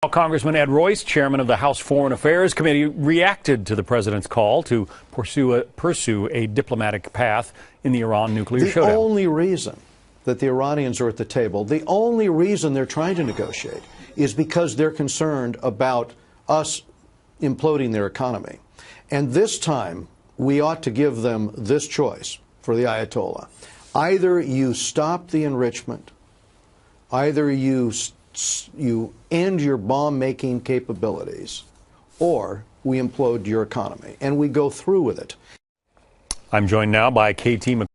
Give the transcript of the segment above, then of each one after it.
Congressman Ed Royce, chairman of the House Foreign Affairs Committee, reacted to the president's call to pursue a diplomatic path in the Iran nuclear showdown. The only reason that the Iranians are at the table, the only reason they're trying to negotiate is because they're concerned about us imploding their economy. And this time, we ought to give them this choice for the Ayatollah. Either you stop the enrichment, either you end your bomb-making capabilities, or we implode your economy, and we go through with it. I'm joined now by KT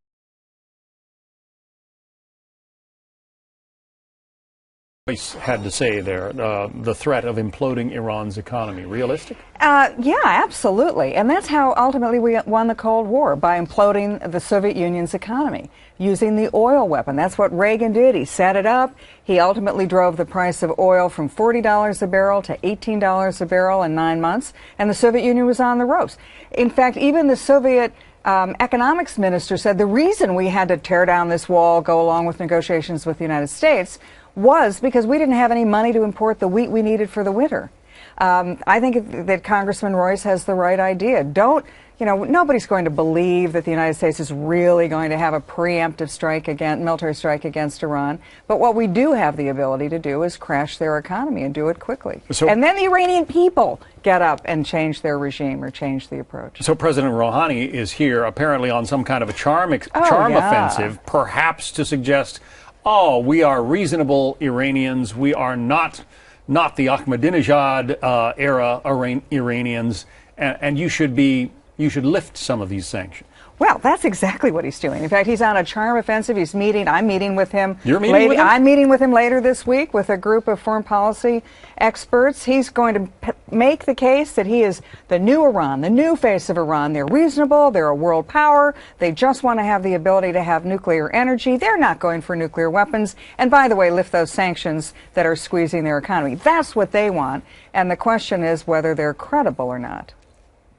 Royce had to say there, the threat of imploding Iran's economy. Realistic? Yeah, absolutely. And that's how ultimately we won the Cold War, by imploding the Soviet Union's economy, using the oil weapon. That's what Reagan did. He set it up. He ultimately drove the price of oil from $40 a barrel to $18 a barrel in 9 months, and the Soviet Union was on the ropes. In fact, even the Soviet economics minister said the reason we had to tear down this wall, go along with negotiations with the United States, was because we didn't have any money to import the wheat we needed for the winter. I think that Congressman Royce has the right idea. Nobody's going to believe that the United States is really going to have a preemptive military strike against Iran. But what we do have the ability to do is crash their economy and do it quickly. And then the Iranian people get up and change their regime or change the approach. So President Rouhani is here apparently on some kind of a charm offensive, perhaps to suggest, oh, we are reasonable Iranians. We are not the Ahmadinejad era Iranians, and you should lift some of these sanctions. Well, that's exactly what he's doing. In fact, he's on a charm offensive. I'm meeting with him. You're meeting with him? I'm meeting with him later this week with a group of foreign policy experts. He's going to make the case that he is the new Iran, the new face of Iran. They're reasonable. They're a world power. They just want to have the ability to have nuclear energy. They're not going for nuclear weapons. And by the way, lift those sanctions that are squeezing their economy. That's what they want. And the question is whether they're credible or not.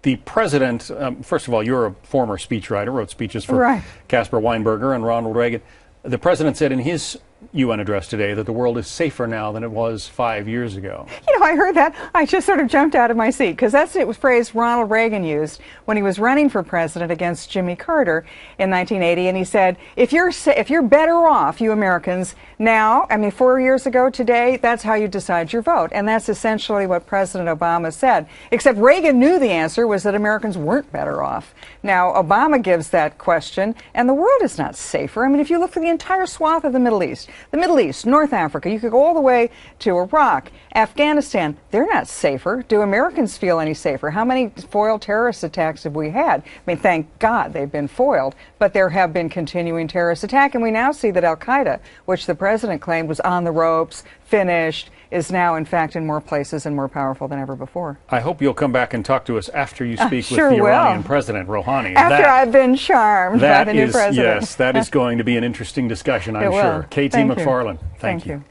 The president, first of all, you're a former speechwriter, wrote speeches for Caspar Weinberger and Ronald Reagan. The president said in his UN address today that the world is safer now than it was 5 years ago. I heard that. I just sort of jumped out of my seat, because that's the phrase Ronald Reagan used when he was running for president against Jimmy Carter in 1980. And he said, if you're better off, you Americans, now, 4 years ago today, that's how you decide your vote. And that's essentially what President Obama said. Except Reagan knew the answer was that Americans weren't better off. Now, Obama gives that question, and the world is not safer. If you look for the entire swath of the Middle East, North Africa, you could go all the way to Iraq, Afghanistan, they're not safer. Do Americans feel any safer? How many foiled terrorist attacks have we had? Thank God they've been foiled, but there have been continuing terrorist attacks, and we now see that Al-Qaeda, which the president claimed was on the ropes, finished, is now in fact in more places and more powerful than ever before. I hope you'll come back and talk to us after you speak with the Iranian president, Rouhani. After I've been charmed by the new president. Yes, that is going to be an interesting discussion, I'm sure. KT McFarland, thank you.